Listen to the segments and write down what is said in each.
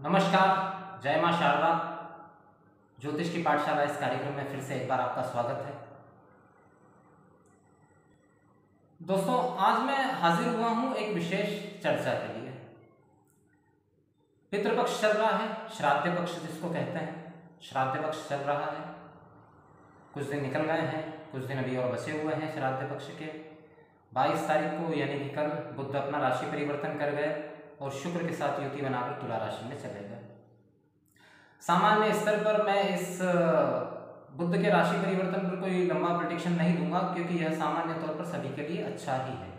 नमस्कार, जय मां शारदा। ज्योतिष की पाठशाला इस कार्यक्रम में फिर से एक बार आपका स्वागत है। दोस्तों, आज मैं हाजिर हुआ हूं एक विशेष चर्चा के लिए। पितृपक्ष चल रहा है, श्राद्ध पक्ष जिसको कहते हैं, श्राद्ध पक्ष चल रहा है। कुछ दिन निकल गए हैं, कुछ दिन अभी और बचे हुए हैं श्राद्ध पक्ष के। 22 तारीख को यानी कि कल बुध अपना राशि परिवर्तन कर गए और शुक्र के साथ युति बनाकर तुला राशि में चले गए। सामान्य स्तर पर मैं इस बुध के राशि परिवर्तन पर कोई लंबा प्रेडिक्शन नहीं दूंगा, क्योंकि यह सामान्य तौर पर सभी के लिए अच्छा ही है।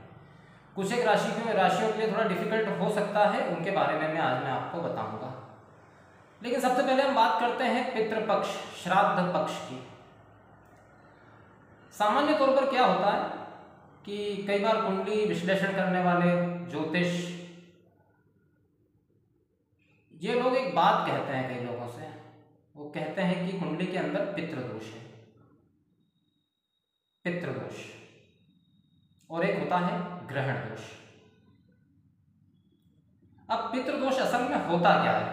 कुछ एक राशियों के लिए थोड़ा डिफिकल्ट हो सकता है, उनके बारे में आज मैं आपको बताऊंगा। लेकिन सबसे पहले हम बात करते हैं पितृपक्ष, श्राद्ध पक्ष की। सामान्य तौर पर क्या होता है कि कई बार कुंडली विश्लेषण करने वाले ज्योतिष ये लोग एक बात कहते हैं कई लोगों से, वो कहते हैं कि कुंडली के अंदर पितृदोष है, पितृदोष, और एक होता है ग्रहण दोष। अब पितृदोष असल में होता क्या है?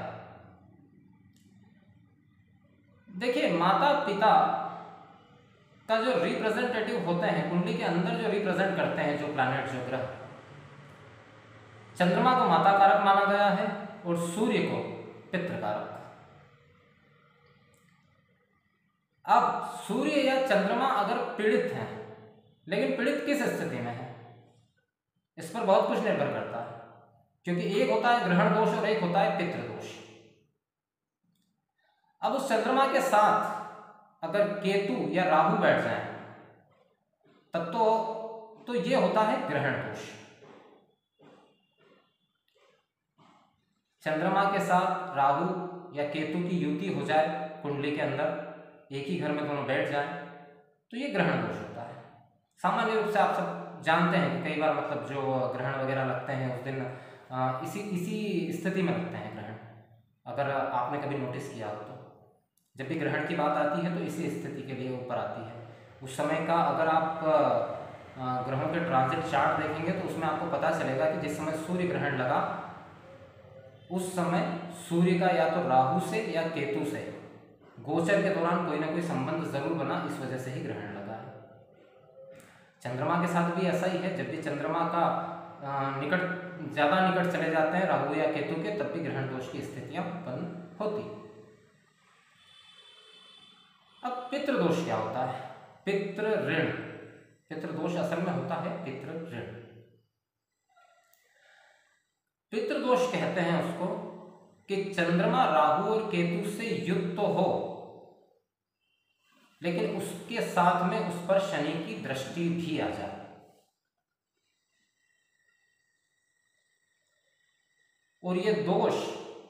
देखिए, माता पिता का जो रिप्रेजेंटेटिव होते हैं कुंडली के अंदर, जो रिप्रेजेंट करते हैं जो प्लैनेट, जो ग्रह, चंद्रमा को माता कारक माना गया है और सूर्य को पितृ कारक। अब सूर्य या चंद्रमा अगर पीड़ित हैं, लेकिन पीड़ित किस स्थिति में है, इस पर बहुत कुछ निर्भर करता है, क्योंकि एक होता है ग्रहण दोष और एक होता है पितृदोष। अब उस चंद्रमा के साथ अगर केतु या राहु बैठ जाए तब तो ये होता है ग्रहण दोष। चंद्रमा के साथ राहु या केतु की युति हो जाए कुंडली के अंदर, एक ही घर में दोनों बैठ जाए, तो ये ग्रहण दोष होता है। सामान्य रूप से आप सब जानते हैं कि कई बार मतलब जो ग्रहण वगैरह लगते हैं उस दिन इसी स्थिति में लगते हैं ग्रहण। अगर आपने कभी नोटिस किया हो तो जब भी ग्रहण की बात आती है तो इसी स्थिति के लिए ऊपर आती है। उस समय का अगर आप ग्रहों के ट्रांजिट चार्ट देखेंगे तो उसमें आपको पता चलेगा कि जिस समय सूर्य ग्रहण लगा उस समय सूर्य का या तो राहु से या केतु से गोचर के दौरान कोई ना कोई संबंध जरूर बना, इस वजह से ही ग्रहण लगा है। चंद्रमा के साथ भी ऐसा ही है, जब भी चंद्रमा का ज़्यादा निकट चले जाते हैं राहु या केतु के, तब भी ग्रहण दोष की स्थितियां उत्पन्न होती। अब पितृदोष क्या होता है? पितृ ऋण। पितृदोष असल में होता है पितृ ऋण। पितृदोष कहते हैं उसको कि चंद्रमा राहु और केतु से युक्त तो हो, लेकिन उसके साथ में उस पर शनि की दृष्टि भी आ जाए। और ये दोष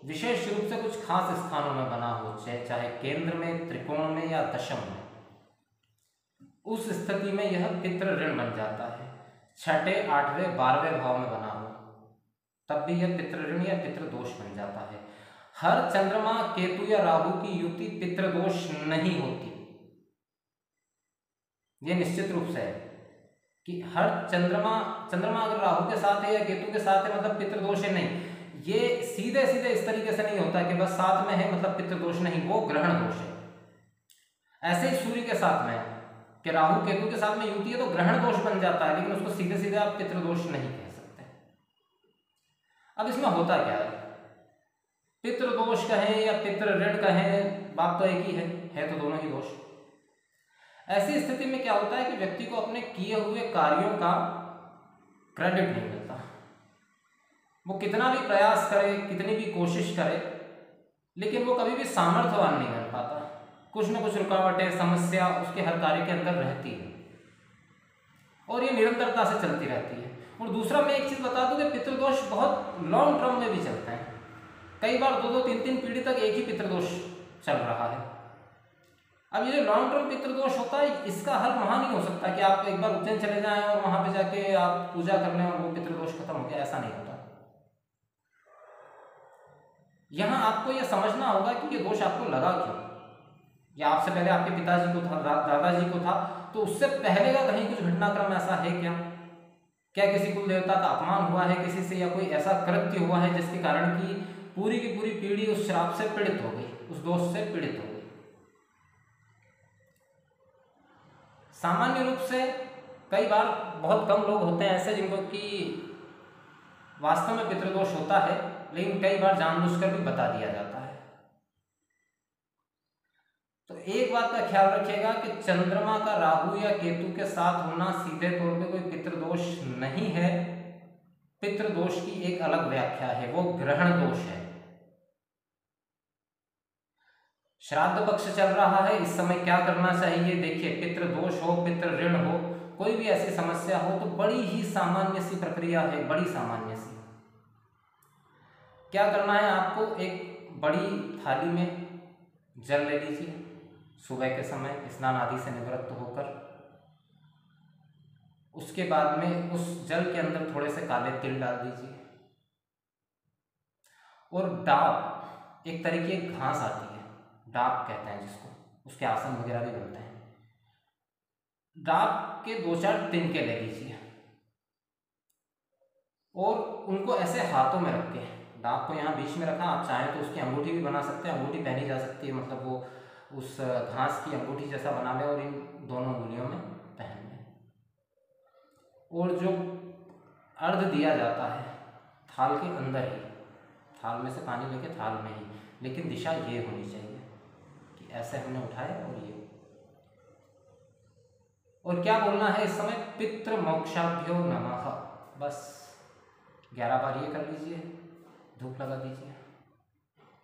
विशेष रूप से कुछ खास स्थानों में बना हो, चाहे केंद्र में, त्रिकोण में या दशम में, उस स्थिति में यह पितृ ऋण बन जाता है। 6ठे, 8वें, 12वें भाव में बना हो तब भी यह पितृ ऋण या पितृदोष बन जाता है। हर चंद्रमा केतु या राहु की युति पितृदोष नहीं होती। यह निश्चित रूप से है कि हर चंद्रमा अगर राहु के साथ है या केतु के साथ है मतलब पितृदोष है, नहीं। ये सीधे इस तरीके से नहीं होता कि बस साथ में है मतलब पितृदोष, नहीं, वो ग्रहण दोष है। ऐसे ही सूर्य के साथ में है कि राहु केतु के साथ में युति है तो ग्रहण दोष बन जाता है, लेकिन उसको सीधे आप पितृदोष नहीं कह सकते। अब इसमें होता क्या है? पितृदोष कहें या पितृ ऋण कहें, बात तो एक ही है तो दोनों ही दोष। ऐसी स्थिति में क्या होता है कि व्यक्ति को अपने किए हुए कार्यों का क्रेडिट नहीं मिलता। वो कितना भी प्रयास करे, कितनी भी कोशिश करे, लेकिन वो कभी भी सामर्थ्यवान नहीं बन पाता। कुछ न कुछ रुकावटें, समस्या उसके हर कार्य के अंदर रहती है और ये निरंतरता से चलती रहती है। और दूसरा मैं एक चीज़ बता दूं कि पितृदोष बहुत लॉन्ग टर्म में भी चलते हैं। कई बार 2-3 पीढ़ी तक एक ही पितृदोष चल रहा है। अब ये जो लॉन्ग टर्म पितृदोष होता है, इसका हल वहाँ नहीं हो सकता कि आप एक बार उज्जैन चले जाएं और वहाँ पे जाके आप पूजा कर लें और वो पितृदोष खत्म हो गया, ऐसा नहीं होता। यहाँ आपको ये समझना होगा कि ये दोष आपको लगा क्यों। या आपसे पहले आपके पिताजी को था, दादाजी को था, तो उससे पहले का कहीं कुछ घटनाक्रम ऐसा है क्या किसी कुल देवता का अपमान हुआ है किसी से, या कोई ऐसा कृत्य हुआ है जिसके कारण कि पूरी की पूरी पीढ़ी उस श्राप से पीड़ित हो गई, उस दोष से पीड़ित हो गई। सामान्य रूप से कई बार बहुत कम लोग होते हैं ऐसे जिनको कि वास्तव में पितृदोष होता है, लेकिन कई बार जानबूझकर भी बता दिया जाता है। तो एक बात का ख्याल रखिएगा कि चंद्रमा का राहु या केतु के साथ होना सीधे तौर पे कोई पितृदोष नहीं है। पितृदोष की एक अलग व्याख्या है, वो ग्रहण दोष है। श्राद्ध पक्ष चल रहा है, इस समय क्या करना चाहिए? देखिए, पितृदोष हो, पितृ ऋण हो, कोई भी ऐसी समस्या हो तो बड़ी ही सामान्य सी प्रक्रिया है, बड़ी सामान्य सी। क्या करना है आपको? एक बड़ी थाली में जल ले लीजिए, सुबह के समय स्नान आदि से निवृत्त होकर। उसके बाद में उस जल के अंदर थोड़े से काले तिल डाल दीजिए और डाब, एक तरीके की घास आती है, डाब कहते हैं जिसको, उसके आसन वगैरह भी बनते हैं। डाब के 2-4 तिनके ले लीजिए और उनको ऐसे हाथों में रख के, डाब को यहाँ बीच में रखा, आप चाहें तो उसकी अंगूठी भी बना सकते हैं, अंगूठी पहनी जा सकती है, मतलब वो उस घास की अंगूठी जैसा बना लें और इन दोनों उंगलियों में पहन लें। और जो अर्घ दिया जाता है थाल के अंदर ही, थाल में से पानी लेके थाल में ही, लेकिन दिशा ये होनी चाहिए कि ऐसे हमने उठाया और ये। और क्या बोलना है इस समय? पितृ मोक्षाभ्यो नमः। बस 11 बार ये कर लीजिए, धूप लगा दीजिए।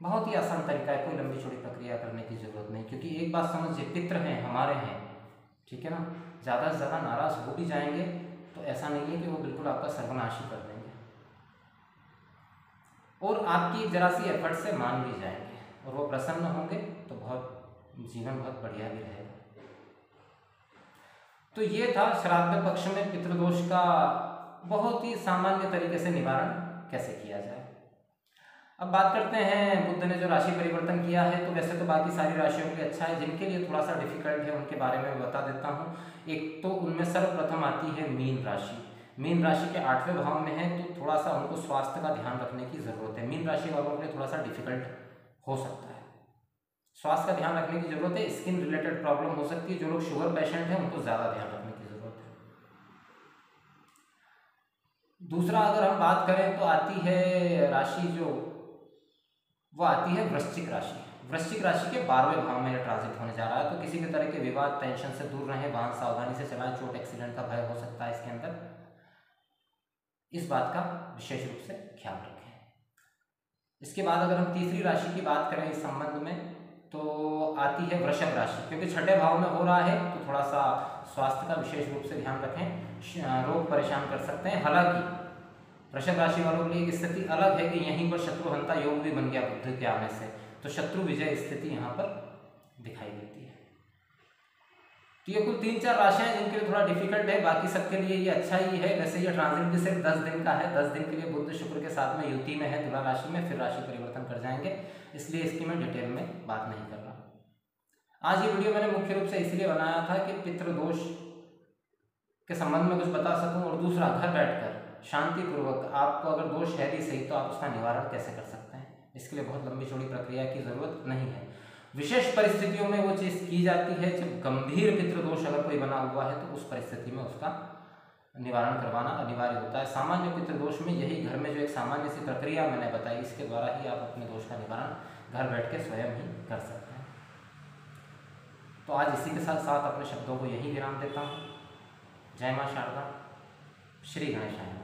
बहुत ही आसान तरीका है, कोई लंबी चौड़ी प्रक्रिया करने की जरूरत नहीं। क्योंकि एक बात समझिए, पितृ हैं, हमारे हैं, ठीक है ना। ज़्यादा से ज़्यादा नाराज हो भी जाएंगे तो ऐसा नहीं है कि वो बिल्कुल आपका सर्वनाश ही कर देंगे, और आपकी जरा सी एफर्ट से मान भी जाएंगे और वो प्रसन्न होंगे तो जीवन बहुत बढ़िया भी रहेगा। तो ये था श्राद्ध पक्ष में पितृदोष का बहुत ही सामान्य तरीके से निवारण कैसे किया जाए। अब बात करते हैं, बुध ने जो राशि परिवर्तन किया है, तो वैसे तो बाकी सारी राशियों के लिए अच्छा है, जिनके लिए थोड़ा सा डिफिकल्ट है उनके बारे में बता देता हूँ। एक तो उनमें सर्वप्रथम आती है मीन राशि। मीन राशि के 8वें भाव में है, तो थोड़ा सा उनको स्वास्थ्य का ध्यान रखने की ज़रूरत है। मीन राशि वालों के लिए थोड़ा सा डिफिकल्ट हो सकता है, स्वास्थ्य का ध्यान रखने की जरूरत है। स्किन रिलेटेड प्रॉब्लम हो सकती है, जो लोग शुगर पेशेंट हैं उनको ज़्यादा ध्यान रखने की जरूरत है। दूसरा अगर हम बात करें तो आती है राशि जो वो आती है वृश्चिक राशि। वृश्चिक राशि के 12वें भाव में ट्रांजिट होने जा रहा है, तो किसी भी तरह के विवाद टेंशन से दूर रहें, वाहन सावधानी से चलाएं, चोट एक्सीडेंट का भय हो सकता है इसके अंदर, इस बात का विशेष रूप से ख्याल रखें। इसके बाद अगर हम तीसरी राशि की बात करें इस संबंध में, तो आती है वृषभ राशि। क्योंकि 6ठे भाव में हो रहा है तो थोड़ा सा स्वास्थ्य का विशेष रूप से ध्यान रखें, रोग परेशान कर सकते हैं। हालांकि वृषभ राशि वालों के लिए एक स्थिति अलग है कि यहीं पर शत्रुहंता योग भी बन गया बुध के आने से, तो शत्रु विजय स्थिति यहाँ पर दिखाई देती है। तो ये कुल 3-4 राशियां जिनके लिए थोड़ा डिफिकल्ट है, बाकी सबके लिए ये अच्छा ही है। वैसे ये ट्रांजिट भी सिर्फ 10 दिन का है, 10 दिन के लिए बुध शुक्र के साथ में युति में है तुला राशि में, फिर राशि परिवर्तन कर जाएंगे, इसलिए इसकी मैं डिटेल में बात नहीं कर रहा। आज ये वीडियो मैंने मुख्य रूप से इसलिए बनाया था कि पितृदोष के संबंध में कुछ बता सकूं, और दूसरा घर बैठकर शांतिपूर्वक आपको अगर दोष है भी सही तो आप उसका निवारण कैसे कर सकते हैं, इसके लिए बहुत लंबी चौड़ी प्रक्रिया की जरूरत नहीं है। विशेष परिस्थितियों में वो चीज़ की जाती है, जब गंभीर पितृदोष अगर कोई बना हुआ है तो उस परिस्थिति में उसका निवारण करवाना अनिवार्य होता है। सामान्य पितृदोष में यही घर में जो एक सामान्य सी प्रक्रिया मैंने बताई, इसके द्वारा ही आप अपने दोष का निवारण घर बैठ के स्वयं ही कर सकते हैं। तो आज इसी के साथ साथ अपने शब्दों को यहीं विराम देता हूँ। जय माँ शारदा, श्री गणेशाय।